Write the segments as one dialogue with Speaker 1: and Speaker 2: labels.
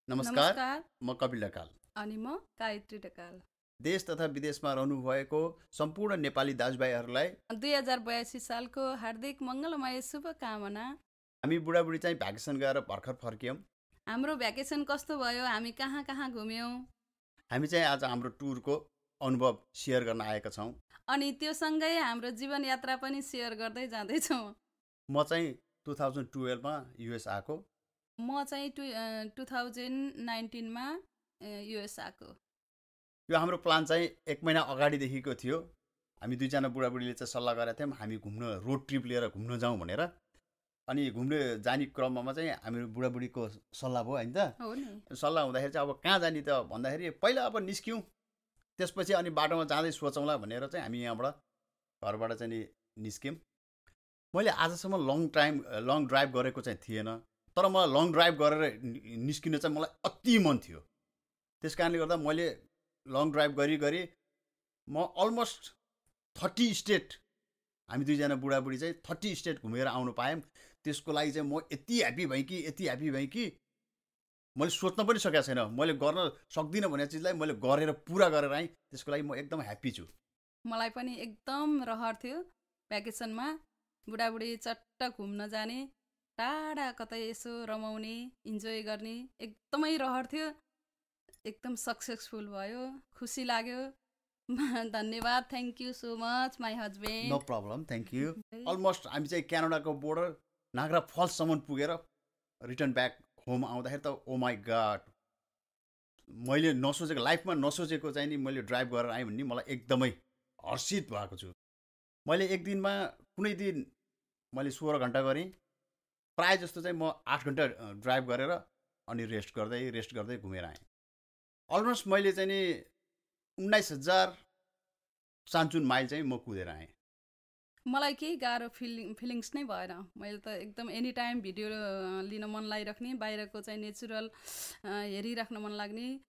Speaker 1: नमस्कार,
Speaker 2: नमस्कार।
Speaker 1: म कपिल ढकाल।
Speaker 2: अनि म गायत्री ढकाल।
Speaker 1: देश तथा विदेशमा रहनुभएको सम्पूर्ण नेपाली दाजुभाइहरूलाई
Speaker 2: 2082 सालको हार्दिक मङ्गलमय शुभकामना।
Speaker 1: हामी बुढाबुढी चाहिँ भ्याकेसन गएर भर्खर फर्क्यौँ।
Speaker 2: हाम्रो भ्याकेसन कस्तो भयो? हामी कहाँ कहाँ घुम्यौँ?
Speaker 1: हामी चाहिँ आज हाम्रो टुरको अनुभव सेयर गर्न आएका छौँ।
Speaker 2: अनि त्यो सँगै हाम्रो जीवन यात्रा पनि सेयर गर्दै जाँदैछौँ।
Speaker 1: म चाहिँ 2012 मा युएस आएको।
Speaker 2: म चाहिँ 2019 मा युएस आएको।
Speaker 1: यो हाम्रो प्लान चाहिँ 1 महिना अगाडिदेखिको थियो। हामी दुईजना बुढाबुढीले चाहिँ सल्लाह गरेका थियौँ हामी घुम्न रोड ट्रिप लिएर घुम्न जाउँ भनेर। अनि घुम्न जाने क्रममा चाहिँ हाम्रो बुढाबुढीको सल्लाह भयो हैन त।
Speaker 2: हो नि।
Speaker 1: सल्लाह हुँदाखेरि चाहिँ अब कहाँ जाने त भन्दाखेरि पहिला अब निस्क्यौँ, त्यसपछि अनि बाटोमा जाँदै सोचौँला भनेर चाहिँ हामी यहाँबाट घरबाट चाहिँ निस्क्यौँ। मैले आजसम्म लङ ड्राइभ गरेको चाहिँ थिएन, तर मलाई लङ ड्राइभ गरेर निस्किन चाहिँ मलाई अति मन थियो। त्यस कारणले गर्दा मैले लङ ड्राइभ गरी म अलमोस्ट 30 स्टेट, हामी दुईजना बुढाबुढी चाहिँ 30 स्टेट घुमेर आउनु पायौँ। त्यसको लागि चाहिँ म यति ह्याप्पी भएँ कि मैले सोच्न पनि सकेको छैन। मैले गर्न सक्दिनँ भन्ने चिजलाई मैले गरेर पुरा गरेर आएँ। त्यसको लागि म एकदम ह्याप्पी छु।
Speaker 2: मलाई पनि एकदम रहर थियो भ्याकेसनमा बुढाबुढी चट्ट घुम्न जाने, टाढा कतै यसो रमाउने, इन्जोय गर्ने एकदमै रहर थियो। एकदम सक्सेसफुल भयो, खुसी लाग्यो। धन्यवाद, thank you so much my husband.
Speaker 1: No problem, thank you. Almost हामी चाहिँ क्यानाडाको बोर्डर नागरा फल्ससम्म पुगेर रिटर्न ब्याक होम आउँदाखेरि त ओ माई गॉड, मैले नसोचेको, लाइफमा नसोचेको चाहिँ नि मैले ड्राइभ गरेर आएँ भन्ने मलाई एकदमै हर्षित भएको छु। मैले एक दिनमा कुनै दिन मैले 16 घन्टा गरेँ। प्राय जस्तो चाहिँ म 8 घन्टा ड्राइभ गरेर अनि रेस्ट गर्दै घुमेर आएँ। अलमोस्ट मैले चाहिँ नि 19,000 सानचुन माइल चाहिँ म कुदेर आएँ।
Speaker 2: मलाई केही गाह्रो फिलिङ्स नै भएन। मैले त एकदम एनी टाइम भिडियो लिन मन लागिराख्ने, बाहिरको चाहिँ नेचुरल हेरिराख्न मन लाग्ने।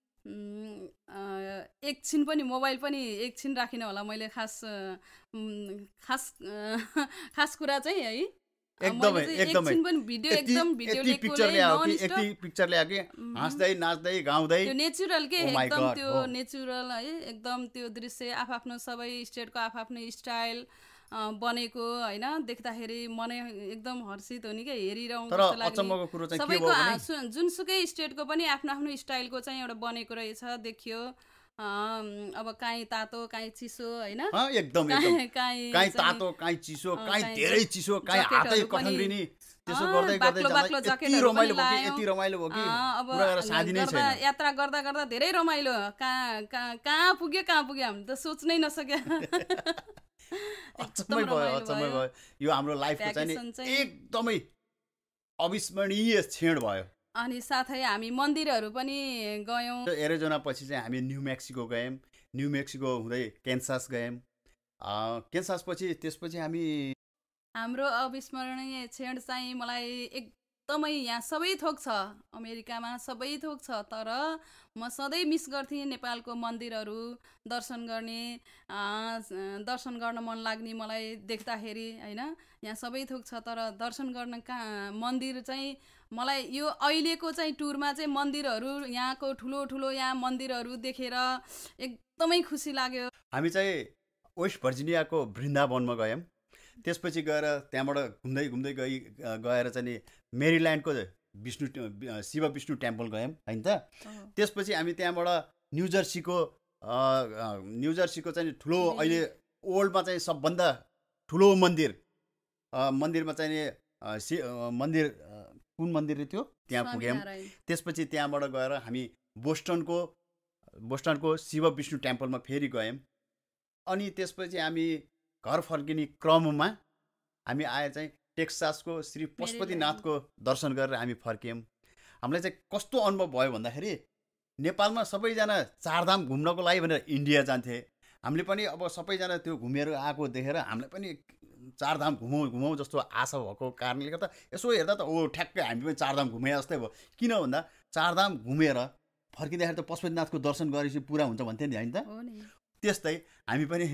Speaker 2: एकछिन पनि मोबाइल पनि एकछिन राखिनँ होला मैले। खास कुरा चाहिँ है
Speaker 1: एकदमै
Speaker 2: भिडियो
Speaker 1: पिक्चर ल्यायो कि हाँस्दै नाच्दै गाउँदै
Speaker 2: त्यो नेचुरल के
Speaker 1: Oh my
Speaker 2: एकदम
Speaker 1: God,
Speaker 2: त्यो
Speaker 1: हो।
Speaker 2: नेचुरल है, एकदम त्यो दृश्य आफ्नो सबै स्टेटको आफ्नो स्टाइल बनेको हैन, देख्दाखेरि मनै एकदम हर्षित हुने के हेरिरहँ
Speaker 1: तर
Speaker 2: जस्तो लाग्ने।
Speaker 1: अचम्मको कुरो चाहिँ के
Speaker 2: सबैको
Speaker 1: भयो भने
Speaker 2: जुनसुकै स्टेटको पनि आफ्नो स्टाइलको चाहिँ एउटा बनेको रहेछ, देखियो। अब काहीँ तातो काहीँ चिसो हैन,
Speaker 1: एकदम काहीँ तातो काहीँ चिसो, काहीँ धेरै चिसो, काहीँ हातै कठङ्ग्रिनी, त्यसो गर्दै जाँदा यति रमाइलो भयो कि पुरा गरेर साथी नै छैन।
Speaker 2: यात्रा गर्दा गर्दा धेरै रमाइलो। कहाँ पुग्यो हामी त सोच्नै नसक्यो।
Speaker 1: अचम्मै भयो। यो हाम्रो लाइफको चाहिँ एकदमै अविस्मरणीय क्षण भयो।
Speaker 2: अनि साथै हामी मन्दिरहरू पनि गयौँ।
Speaker 1: एरिजोना पछि चाहिँ हामी न्यू मेक्सिको गयौँ। न्यू मेक्सिको हुँदै केन्सास गयौँ। केन्सास पछि त्यसपछि
Speaker 2: हाम्रो अविस्मरणीय क्षण चाहिँ मलाई एकदमै, यहाँ सबै थोक छ, अमेरिकामा सबै थोक छ, तर म सधैँ मिस गर्थेँ नेपालको मन्दिरहरू दर्शन गर्न मन लाग्ने मलाई देख्दाखेरि हैन। यहाँ सबै थोक छ, तर दर्शन गर्न कहाँ मन्दिर चाहिँ मलाई यो अहिलेको चाहिँ टुरमा चाहिँ मन्दिरहरू, यहाँको ठुलो यहाँ मन्दिरहरू देखेर एकदमै खुसी लाग्यो।
Speaker 1: हामी चाहिँ वेस्ट भर्जिनियाको वृन्दावनमा गयौँ। त्यसपछि गएर त्यहाँबाट घुम्दै गएर चाहिँ मेरील्यान्डको शिव विष्णु टेम्पल गयौँ हैन त। त्यसपछि हामी त्यहाँबाट न्युजर्सीको चाहिँ ठुलो, अहिले ओल्डमा चाहिँ सबभन्दा ठुलो मन्दिरमा चाहिँ कुन मन्दिर थियो त्यहाँ पुग्यौँ। त्यसपछि त्यहाँबाट गएर हामी बोस्टनको शिव विष्णु टेम्पलमा फेरि गयौँ। अनि त्यसपछि हामी घर फर्किने क्रममा हामी आएर चाहिँ टेक्सासको श्री पशुपतिनाथको दर्शन गरेर हामी फर्क्यौँ। हामीलाई चाहिँ कस्तो अनुभव भयो भन्दाखेरि नेपालमा सबैजना चारधाम घुम्नको लागि भनेर इन्डिया जान्थे। हामीले पनि अब सबैजना त्यो घुमेर आएको देखेर हामीलाई पनि चारधाम घुमौँ जस्तो आशा भएको कारणले गर्दा यसो हेर्दा त ठ्याक्कै हामी पनि चारधाम घुमे जस्तै भयो। किन भन्दा चारधाम घुमेर फर्किँदाखेरि त पशुपतिनाथको दर्शन गरेपछि पुरा हुन्छ भन्थे नि हैन त। त्यस्तै हामी पनि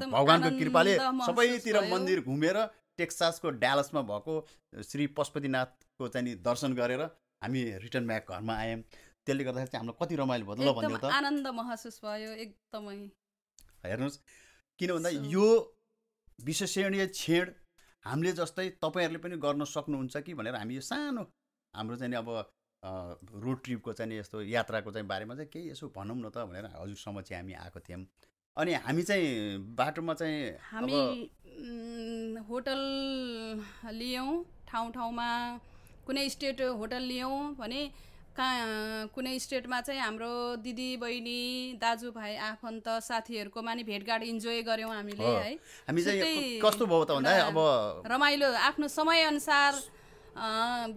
Speaker 1: भगवानको कृपाले सबैतिर मन्दिर घुमेर टेक्सासको ड्यालसमा भएको श्री पशुपतिनाथको चाहिँ दर्शन गरेर हामी रिटर्न ब्याक घरमा आयौँ। त्यसले गर्दाखेरि चाहिँ हामीलाई कति रमाइलो भयो ल भन्दियो
Speaker 2: एकदम
Speaker 1: त।
Speaker 2: आनन्द महसुस भयो एकदमै।
Speaker 1: हेर्नुहोस् किन भन्दा यो विशेषणीय क्षण हामीले जस्तै तपाईँहरूले पनि गर्न सक्नुहुन्छ कि भनेर हामी यो सानो हाम्रो चाहिँ नि अब रोड ट्रिपको चाहिँ नि यस्तो यात्राको चाहिँ बारेमा चाहिँ केही यसो भनौँ न त भनेर हजुरसम्म चाहिँ हामी आएको थियौँ। अनि हामी चाहिँ बाटोमा चाहिँ
Speaker 2: हामी होटल लियौँ, ठाउँ ठाउँमा कुनै स्टेट होटल लियौँ भने कुनै स्टेटमा चाहिँ हाम्रो दिदी बहिनी दाजुभाइ आफन्त साथीहरूकोमा नि भेटघाट इन्जोय गऱ्यौँ हामीले है।
Speaker 1: हामी चाहिँ कस्तो भयो त भन्दा अब
Speaker 2: रमाइलो आफ्नो समयअनुसार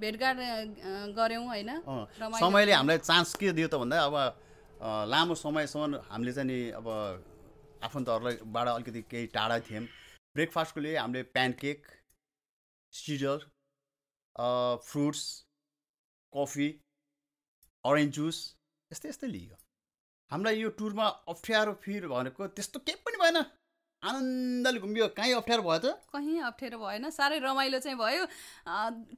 Speaker 2: भेटघाट गऱ्यौँ होइन।
Speaker 1: समयले हामीलाई चान्स के दियो त भन्दा अब लामो समयसम्म हामीले चाहिँ नि अब आफन्तहरूलाईबाट अलिकति केही टाढा थियौँ। ब्रेकफास्टको लिए हामीले pancake, caesar, fruits, coffee, orange juice यस्तै यस्तै लियो। हामीलाई यो टुरमा अप्ठ्यारो फिल भनेको त्यस्तो केही पनि भएन, आनन्दले घुम्यो। कहीँ अप्ठ्यारो भयो त?
Speaker 2: कहीँ अप्ठ्यारो भएन, साह्रै रमाइलो चाहिँ भयो।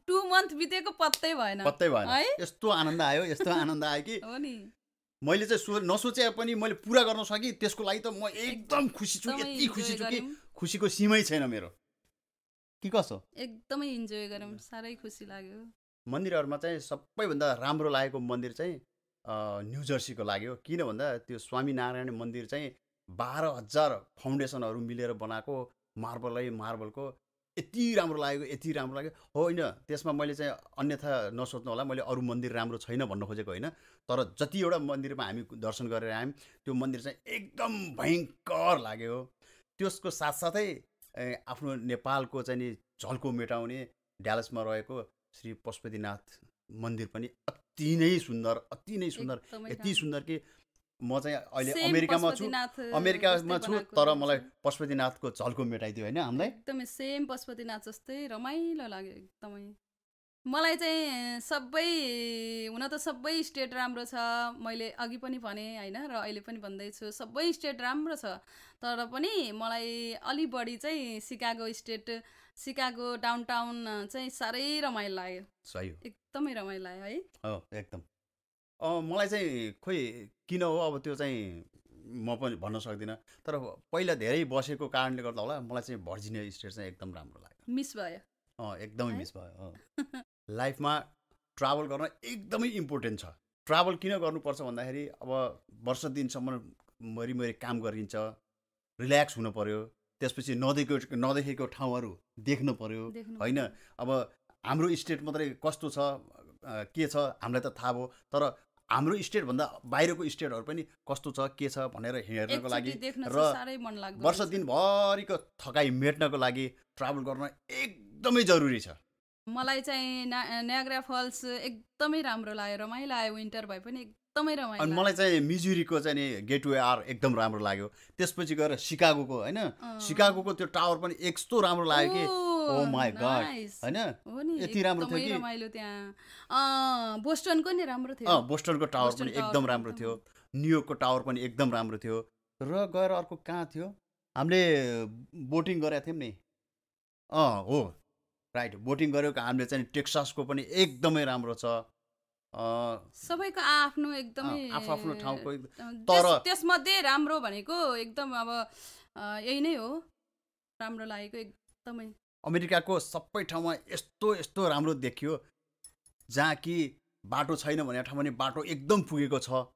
Speaker 2: 2 मन्थ बितेको पत्तै भएन
Speaker 1: है। यस्तो आनन्द आयो, यस्तो आनन्द आयो कि
Speaker 2: हो नि।
Speaker 1: मैले चाहिँ नसोचे पनि मैले पुरा गर्न सकेँ। त्यसको लागि त म एकदम खुसी छु, यति खुसी छु कि खुसीको सीमै छैन मेरो। के कसो?
Speaker 2: एकदमै इन्जोय गऱ्यौँ, साह्रै खुसी लाग्यो।
Speaker 1: मन्दिरहरूमा चाहिँ सबैभन्दा राम्रो लागेको मन्दिर चाहिँ न्यू जर्सीको लाग्यो। किन भन्दा त्यो स्वामीनारायण मन्दिर चाहिँ 12,000 फाउन्डेसनहरू मिलेर बनाएको मार्बलको यति राम्रो लाग्यो, यति राम्रो लाग्यो। होइन त्यसमा मैले चाहिँ अन्यथा नसोच्नु होला, मैले अरू मन्दिर राम्रो छैन भन्न खोजेको होइन। तर जतिवटा मन्दिरमा हामी दर्शन गरेर आयौँ त्यो मन्दिर चाहिँ एकदम भयङ्कर लाग्यो। त्यसको साथसाथै आफ्नो नेपालको चाहिँ नि झल्को मेटाउने ड्यालसमा रहेको श्री पशुपतिनाथ मन्दिर पनि अति नै सुन्दर, अति नै सुन्दर, यति सुन्दर कि म चाहिँ अहिले अमेरिकामा छु तर मलाई पशुपतिनाथको झल्को मेटाइदियो होइन हामीलाई।
Speaker 2: एकदमै सेम पशुपतिनाथ जस्तै रमाइलो लाग्यो एकदमै। मलाई चाहिँ हुन त सबै स्टेट राम्रो छ, मैले अघि पनि भने होइन र अहिले पनि भन्दैछु सबै स्टेट राम्रो छ। तर पनि मलाई अलि बढी चाहिँ सिकागो डाउनटाउन चाहिँ साह्रै रमाइलो लाग्यो।
Speaker 1: सही हो,
Speaker 2: एकदमै रमाइलो लाग्यो है।
Speaker 1: एकदम। मलाई चाहिँ खोइ किन हो अब त्यो चाहिँ म पनि भन्न सक्दिनँ। तर पहिला धेरै बसेको कारणले गर्दा होला मलाई चाहिँ भर्जिनिया स्टेट चाहिँ एकदम राम्रो लाग्यो।
Speaker 2: मिस भयो?
Speaker 1: एकदमै मिस भयो। लाइफमा ट्राभल गर्न एकदमै इम्पोर्टेन्ट छ। ट्राभल किन गर्नुपर्छ भन्दाखेरि अब वर्ष दिनसम्म मरिमरि काम गरिन्छ, रिल्याक्स हुनु पर्यो। त्यसपछि नदेखेको ठाउँहरू देख्नु पर्यो होइन। अब हाम्रो स्टेट मात्रै कस्तो छ के छ हामीलाई त थाहा भयो, तर हाम्रो स्टेटभन्दा बाहिरको स्टेटहरू पनि कस्तो छ के छ भनेर हेर्नको लागि र वर्ष दिनभरिको थकाइ मेट्नको लागि ट्राभल गर्न एकदमै जरुरी छ।
Speaker 2: मलाई चाहिँ नायग्रा फल्स एकदमै राम्रो लाग्यो, रमाइलो लाग्यो। विन्टर भए पनि एकदमै रमाइलो।
Speaker 1: अनि मलाई चाहिँ मिजुरीको चाहिँ नि गेटवे आर एकदम राम्रो लाग्यो। त्यसपछि गएर सिकागोको होइन, सिकागोको त्यो टावर पनि यस्तो राम्रो लाग्यो कि ओ माय गॉड होइन, यति राम्रो थियो कि
Speaker 2: रमाइलो। त्यहाँ बोस्टनको नि राम्रो थियो,
Speaker 1: बोस्टनको टावर पनि एकदम राम्रो थियो, न्युयोर्कको टावर पनि एकदम राम्रो थियो। र गएर अर्को कहाँ थियो हामीले बोटिङ गरेका थियौँ नि, हो राइट, बोटिङ गरेको हामीले चाहिँ टेक्सासको पनि एकदमै राम्रो छ।
Speaker 2: सबैको आफ्नो एकदमै
Speaker 1: आफ्नो ठाउँको। तर
Speaker 2: त्यसमध्ये राम्रो भनेको एकदम अब यही नै हो राम्रो लागेको एकदमै।
Speaker 1: अमेरिकाको सबै ठाउँमा यस्तो राम्रो देखियो जहाँ कि बाटो छैन भन्ने ठाउँमा नि बाटो एकदम पुगेको छ।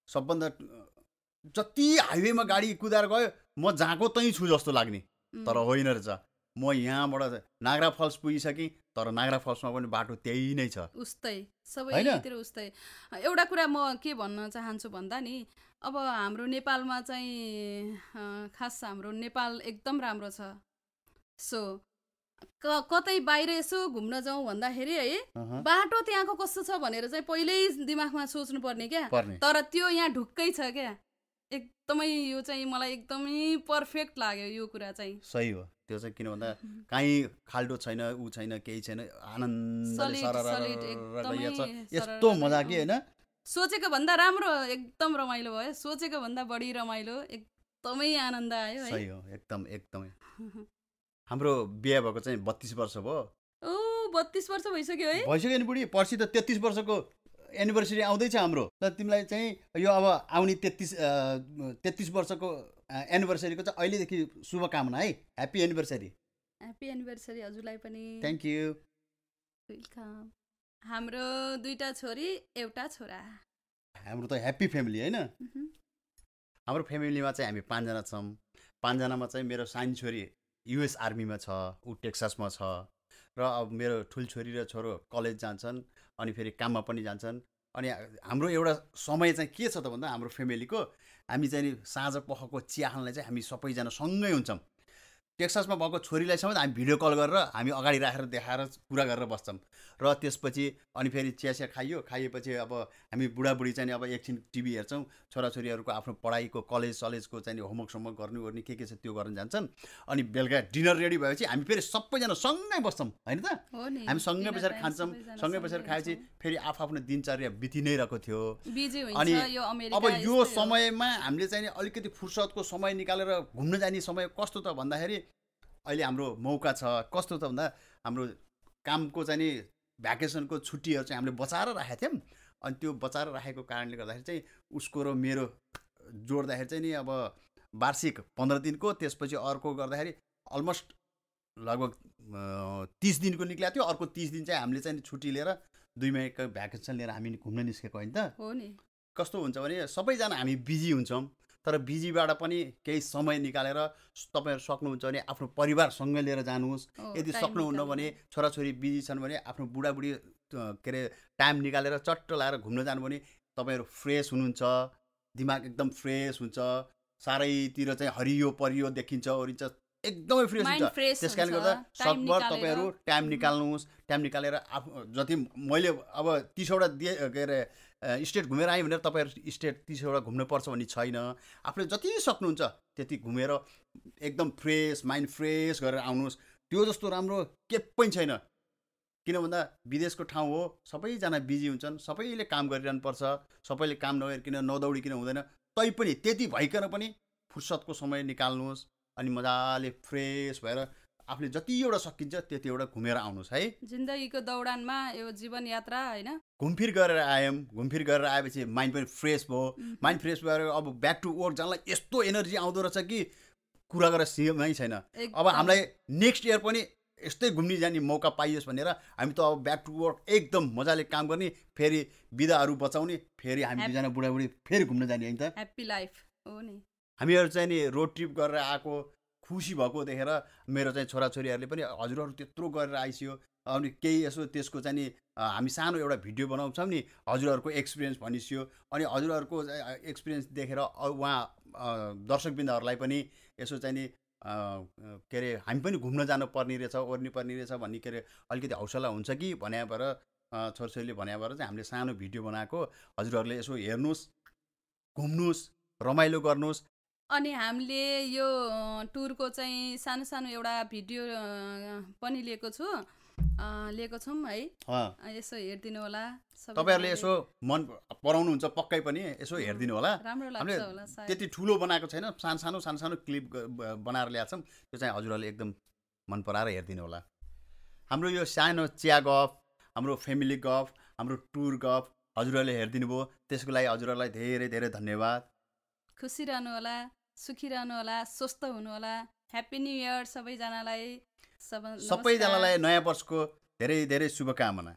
Speaker 1: सबभन्दा जति हाइवेमा गाडी कुदाएर गयो म जहाँको त्यहीँ छु जस्तो लाग्ने, तर होइन रहेछ। म यहाँबाट नायग्रा फल्स पुगिसकेँ तर नायग्रा फल्समा पनि बाटो त्यही नै छ,
Speaker 2: उस्तै सबैतिर उस्तै। एउटा कुरा म के भन्न चाहन्छु भन्दा नि अब हाम्रो नेपालमा चाहिँ खास हाम्रो नेपाल एकदम राम्रो छ। सो कतै बाहिर यसो घुम्न जाउँ भन्दाखेरि है बाटो त्यहाँको कस्तो छ भनेर चाहिँ पहिल्यै दिमागमा सोच्नु पर्ने क्या। तर त्यो यहाँ ढुक्कै छ क्या, एकदमै यो चाहिँ मलाई एकदमै पर्फेक्ट लाग्यो यो कुरा चाहिँ।
Speaker 1: सही हो, त्यो चाहिँ किन भन्दा कहीँ खाल्डो छैन, ऊ छैन, केही छैन, आनन्दले यस्तो मजा कि होइन।
Speaker 2: सोचेको भन्दा राम्रो, एकदम रमाइलो भयो, सोचेको भन्दा बढी रमाइलो, एकदमै आनन्द आयो।
Speaker 1: सही हो, एकदम एकदमै। हाम्रो बिहे भएको चाहिँ 32 वर्ष भयो।
Speaker 2: 32 वर्ष भइसक्यो है?
Speaker 1: भइसक्यो नि बुढी, पर्सि त 33 वर्षको एनिभर्सरी आउँदैछ हाम्रो, त तिमीलाई चाहिँ यो अब आउने 33 वर्षको एनिभर्सरीको चाहिँ अहिलेदेखि शुभकामना है। Happy anniversary.
Speaker 2: ह्याप्पी एनिभर्सरी हजुरलाई पनि।
Speaker 1: Thank you.
Speaker 2: वेलकम। हाम्रो 2टा छोरी 1टा छोरा।
Speaker 1: हाम्रो त ह्याप्पी फ्यामिली होइन। हाम्रो फ्यामिलीमा चाहिँ हामी 5 जना छौँ। 5 जनामा चाहिँ मेरो सानो छोरी युएस आर्मीमा छ, ऊ टेक्सासमा छ, र अब मेरो ठुल छोरी र छोरो कलेज जान्छन्, अनि फेरि काममा पनि जान्छन्। अनि हाम्रो एउटा समय चाहिँ के छ त भन्दा हाम्रो फ्यामिलीको हामी चाहिँ नि साँझ पखको चिया खानलाई चाहिँ हामी सबैजना सँगै हुन्छौँ। टेक्सासमा भएको छोरीलाई समेत हामी भिडियो कल गरेर हामी अगाडि राखेर देखाएर कुरा गरेर बस्छौँ। र त्यसपछि अनि फेरि चिया खाइएपछि अब हामी बुढाबुढी चाहिँ अब एकछिन टिभी हेर्छौँ। छोराछोरीहरूको आफ्नो पढाइको कलेजको चाहिँ होमवर्क गर्नु के छ त्यो गर्न जान्छन्। अनि बेलुका डिनर रेडी भएपछि हामी फेरि सबैजना सँगै बस्छौँ होइन त। हामी सँगै बसेर खान्छौँ। सँगै बसेर खाएपछि फेरि आफ्नो दिनचर्या बिति नै रहेको थियो। अनि अब यो समयमा हामीले चाहिँ अलिकति फुर्सदको समय निकालेर घुम्न जाने समय कस्तो त भन्दाखेरि अहिले हाम्रो मौका छ। कस्तो त भन्दा हाम्रो कामको चाहिँ नि भ्याकेसनको छुट्टीहरू चाहिँ हामीले बचाएर राखेका थियौँ। अनि त्यो बचाएर राखेको कारणले गर्दाखेरि चाहिँ उसको र मेरो जोड्दाखेरि चाहिँ नि अब वार्षिक 15 दिनको, त्यसपछि अर्को गर्दाखेरि अलमोस्ट लगभग 30 दिनको निक्लेको थियो। अर्को 30 दिन चाहिँ हामीले चाहिँ छुट्टी लिएर 2 महिनाको भ्याकेसन लिएर हामी घुम्न निस्केको होइन त।
Speaker 2: हो नि।
Speaker 1: कस्तो हुन्छ भने सबैजना हामी बिजी हुन्छौँ, तर बिजीबाट पनि केही समय निकालेर तपाईँहरू सक्नुहुन्छ भने आफ्नो परिवारसँगै लिएर जानुहोस्। यदि सक्नुहुन्न भने छोराछोरी बिजी छन् भने आफ्नो बुढाबुढी के अरे टाइम निकालेर चट्ट लाएर घुम्न जानु भने तपाईँहरू फ्रेस हुनुहुन्छ, दिमाग एकदम फ्रेस हुन्छ, चारैतिर चाहिँ हरियो परियो देखिन्छ, ओरिन्छ, एकदमै फ्रेस हुन्छ। त्यस कारणले गर्दा सकभर तपाईँहरू टाइम निकाल्नुहोस्। टाइम निकालेर जति मैले अब 30वटा के अरे स्टेट घुमेर आएँ भनेर तपाईँहरू स्टेट 30वटा घुम्नुपर्छ भन्ने छैन। आफूले जति सक्नुहुन्छ त्यति घुमेर एकदम फ्रेस माइन्ड फ्रेस गरेर आउनुहोस्। त्यो जस्तो राम्रो के पनि छैन। किन भन्दा विदेशको ठाउँ हो, सबैजना बिजी हुन्छन्, सबैले काम गरिरहनु पर्छ, सबैले काम नगरिकन नदौडिकन हुँदैन। तैपनि त्यति भइकन पनि फुर्सदको समय निकाल्नुहोस् अनि मजाले फ्रेस भएर आफूले जतिवटा सकिन्छ त्यतिवटा घुमेर आउनुहोस् है।
Speaker 2: जिन्दगीको दौडानमा यो जीवन यात्रा होइन,
Speaker 1: घुमफिर गरेर आयौँ। घुमफिर गरेर आएपछि माइन्ड पनि फ्रेस भयो। माइन्ड फ्रेस भएर अब ब्याक टु वर्क जानलाई यस्तो एनर्जी आउँदो रहेछ कि कुरा गरेर सीमै छैन। अब हामीलाई नेक्स्ट इयर पनि यस्तै घुम्ने जाने मौका पाइयोस् भनेर हामी त अब ब्याक टु वर्क एकदम मजाले काम गर्ने, फेरि बिदाहरू बचाउने, फेरि हामी दुईजना बुढाबुढी फेरि घुम्न जाने होइन त।
Speaker 2: ह्याप्पी लाइफ हो नि।
Speaker 1: हामीहरू चाहिँ नि रोड ट्रिप गरेर आएको खुसी भएको देखेर मेरो चाहिँ छोराछोरीहरूले पनि हजुरहरू त्यत्रो गरेर आइसियो, अनि केही यसो त्यसको चाहिँ नि हामी सानो एउटा भिडियो बनाउँछौँ नि, हजुरहरूको एक्सपिरियन्स भनिसियो। अनि हजुरहरूको एक्सपिरियन्स देखेर उहाँ दर्शकबिन्दहरूलाई पनि यसो चाहिँ नि के अरे हामी पनि घुम्न जानु पर्ने रहेछ, ओर्नु पर्ने रहेछ भन्ने के अरे अलिकति हौसला हुन्छ कि भने भएर छोरछोरीले भने भएर चाहिँ हामीले सानो भिडियो बनाएको। हजुरहरूले यसो हेर्नुहोस्, घुम्नुहोस्, रमाइलो गर्नुहोस्।
Speaker 2: अनि हामीले यो टुरको चाहिँ सानो सानो एउटा भिडियो पनि लिएको छौँ है। यसो हेरिदिनु होला।
Speaker 1: तपाईँहरूले यसो मन पराउनुहुन्छ पक्कै पनि यसो हेरिदिनु होला।
Speaker 2: राम्रो लाग्छ होला सायद।
Speaker 1: त्यति ठुलो बनाएको छैन, सानो क्लिप बनाएर ल्याएको छौँ। त्यो चाहिँ हजुरहरूले एकदम मन पराएर हेरिदिनु होला। हाम्रो यो सानो चिया गफ, हाम्रो फ्यामिली गफ, हाम्रो टुर गफ हजुरहरूले हेरिदिनु भयो, त्यसको लागि हजुरहरूलाई धेरै धेरै धन्यवाद।
Speaker 2: खुसी रहनु होला, सुखी रहनु होला, स्वस्थ हुनु होला। ह्याप्पी न्यू इयर सबैजनालाई।
Speaker 1: सबैजनालाई नयाँ वर्षको धेरै धेरै शुभकामना।